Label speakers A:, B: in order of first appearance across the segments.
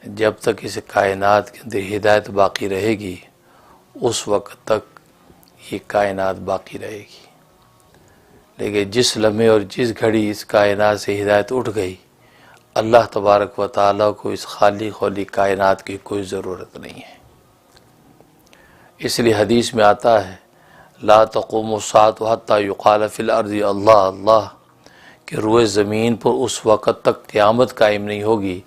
A: جب تک اس کائنات کے اندر ہدایت باقی رہے گی اس وقت تک یہ کائنات باقی رہے گی، لیکن جس لمحے اور جس گھڑی اس کائنات سے ہدایت اٹھ گئی، اللہ تبارک و تعالیٰ کو اس خالی خالی کائنات کی کوئی ضرورت نہیں ہے۔ اس لیے حدیث میں آتا ہے لا تقوم الساعة حتى يقال في الارض اللہ اللہ، کہ روئے زمین پر اس وقت تک قیامت قائم نہیں ہوگی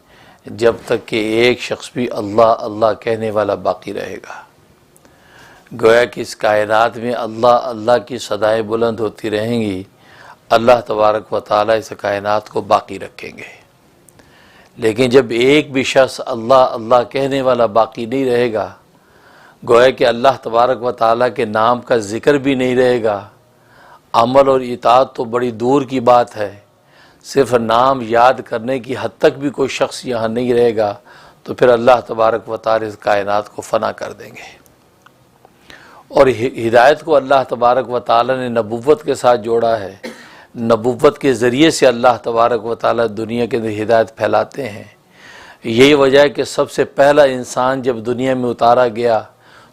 A: جب تک کہ ایک شخص بھی اللہ اللہ کہنے والا باقی رہے گا۔ گویا کہ اس کائنات میں اللہ اللہ کی صدائیں بلند ہوتی رہیں گی، اللہ تبارک و تعالیٰ اس کائنات کو باقی رکھیں گے۔ لیکن جب ایک بھی شخص اللہ اللہ کہنے والا باقی نہیں رہے گا، گویا کہ اللہ تبارک و تعالیٰ کے نام کا ذکر بھی نہیں رہے گا، عمل اور اطاعت تو بڑی دور کی بات ہے، صرف نام یاد کرنے کی حد تک بھی کوئی شخص یہاں نہیں رہے گا، تو پھر اللہ تبارک و تعالیٰ اس کائنات کو فنا کر دیں گے۔ اور ہدایت کو اللہ تبارک و تعالیٰ نے نبوت کے ساتھ جوڑا ہے، نبوت کے ذریعے سے اللہ تبارک و تعالیٰ دنیا کے اندر ہدایت پھیلاتے ہیں۔ یہی وجہ ہے کہ سب سے پہلا انسان جب دنیا میں اتارا گیا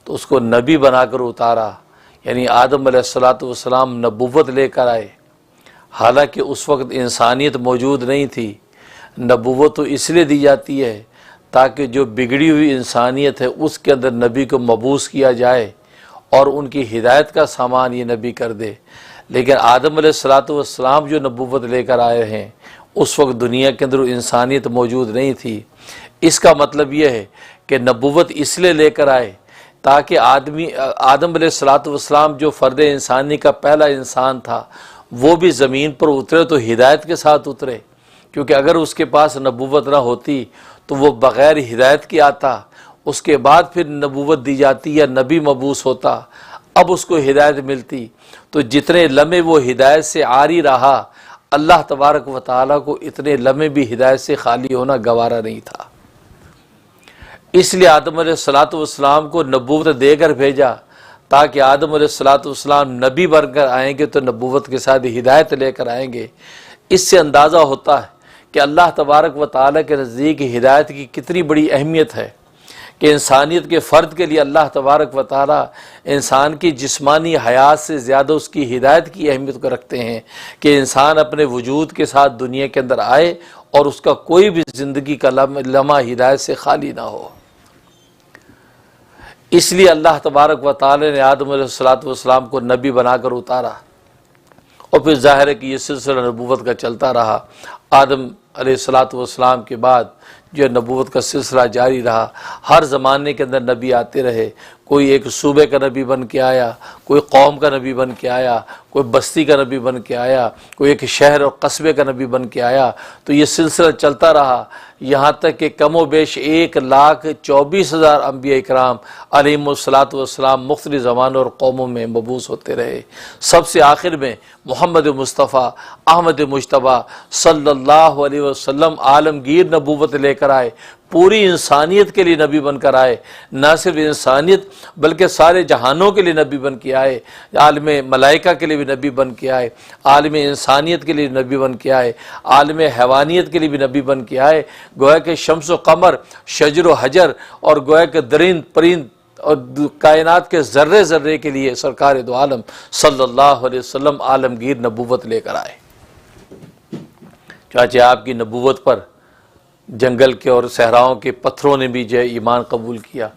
A: تو اس کو نبی بنا کر اتارا، یعنی آدم علیہ السلام نبوت لے کر آئے، حالانکہ اس وقت انسانیت موجود نہیں تھی۔ نبوت تو اس لیے دی جاتی ہے تاکہ جو بگڑی ہوئی انسانیت ہے اس کے اندر نبی کو مبعوث کیا جائے اور ان کی ہدایت کا سامان یہ نبی کر دے۔ لیکن آدم علیہ السلام جو نبوت لے کر آئے ہیں اس وقت دنیا کے اندر انسانیت موجود نہیں تھی۔ اس کا مطلب یہ ہے کہ نبوت اس لیے لے کر آئے تاکہ آدم علیہ السلام جو فرد انسانی کا پہلا انسان تھا وہ بھی زمین پر اترے تو ہدایت کے ساتھ اترے، کیونکہ اگر اس کے پاس نبوت نہ ہوتی تو وہ بغیر ہدایت کی آتا، اس کے بعد پھر نبوت دی جاتی یا نبی مبعوث ہوتا، اب اس کو ہدایت ملتی، تو جتنے لمحے وہ ہدایت سے عاری رہا اللہ تبارک و تعالیٰ کو اتنے لمحے بھی ہدایت سے خالی ہونا گوارا نہیں تھا۔ اس لیے آدم علیہ السلام کو نبوت دے کر بھیجا تاکہ آدم علیہ السلام نبی بن کر آئیں گے تو نبوت کے ساتھ ہدایت لے کر آئیں گے۔ اس سے اندازہ ہوتا ہے کہ اللہ تبارک و تعالیٰ کے نزدیک ہدایت کی کتنی بڑی اہمیت ہے، کہ انسانیت کے فرد کے لیے اللہ تبارک و تعالیٰ انسان کی جسمانی حیات سے زیادہ اس کی ہدایت کی اہمیت کو رکھتے ہیں، کہ انسان اپنے وجود کے ساتھ دنیا کے اندر آئے اور اس کا کوئی بھی زندگی کا لمحہ ہدایت سے خالی نہ ہو۔ اس لیے اللہ تبارک و تعالیٰ نے آدم علیہ السلام کو نبی بنا کر اتارا، اور پھر ظاہر ہے کہ یہ سلسلہ نبوت کا چلتا رہا۔ آدم علیہ السلام کے بعد جو نبوت کا سلسلہ جاری رہا، ہر زمانے کے اندر نبی آتے رہے، کوئی ایک صوبے کا نبی بن کے آیا، کوئی قوم کا نبی بن کے آیا، کوئی بستی کا نبی بن کے آیا، کوئی ایک شہر اور قصبے کا نبی بن کے آیا، تو یہ سلسلہ چلتا رہا یہاں تک کہ کم و بیش 1,24,000 انبیاء اکرام علیہم السلام مختلف زمانوں اور قوموں میں مبعوث ہوتے رہے۔ سب سے آخر میں محمد مصطفیٰ احمد مجتبیٰ صلی اللہ علیہ وسلم عالمگیر نبوت لے کر آئے، پوری انسانیت کے لیے نبی بن کر آئے، نہ صرف انسانیت بلکہ سارے جہانوں کے لیے نبی بن کے آئے، عالم ملائکہ کے لیے بھی نبی بن کے آئے، عالم انسانیت کے لیے نبی بن کے آئے، عالم حیوانیت کے لیے بھی نبی بن کے آئے۔ گویا کہ شمس و قمر، شجر و حجر، اور گویا کہ درند پرند اور کائنات کے ذرے ذرے کے لیے سرکار دو عالم صلی اللہ علیہ وسلم عالمگیر نبوت لے کر آئے۔ چاچے آپ کی نبوت پر جنگل کے اور صحراؤں کے پتھروں نے بھی جو ہے ایمان قبول کیا،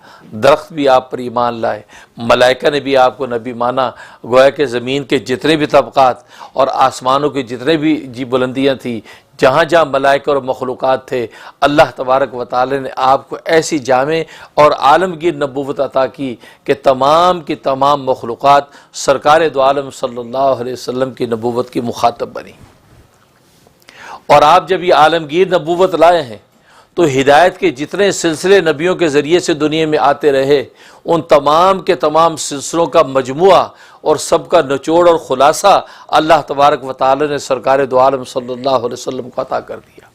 A: درخت بھی آپ پر ایمان لائے، ملائکہ نے بھی آپ کو نبی مانا۔ گویا کہ زمین کے جتنے بھی طبقات اور آسمانوں کے جتنے بھی بلندیاں تھیں، جہاں جہاں ملائکہ اور مخلوقات تھے، اللہ تبارک و تعالی نے آپ کو ایسی جامع اور عالمگیر نبوت عطا کی کہ تمام کی تمام مخلوقات سرکار دو عالم صلی اللہ علیہ وسلم کی نبوت کی مخاطب بنی۔ اور آپ جب یہ عالمگیر نبوت لائے ہیں تو ہدایت کے جتنے سلسلے نبیوں کے ذریعے سے دنیا میں آتے رہے، ان تمام کے تمام سلسلوں کا مجموعہ اور سب کا نچوڑ اور خلاصہ اللہ تبارک و تعالی نے سرکار دو عالم صلی اللہ علیہ وسلم کو عطا کر دیا۔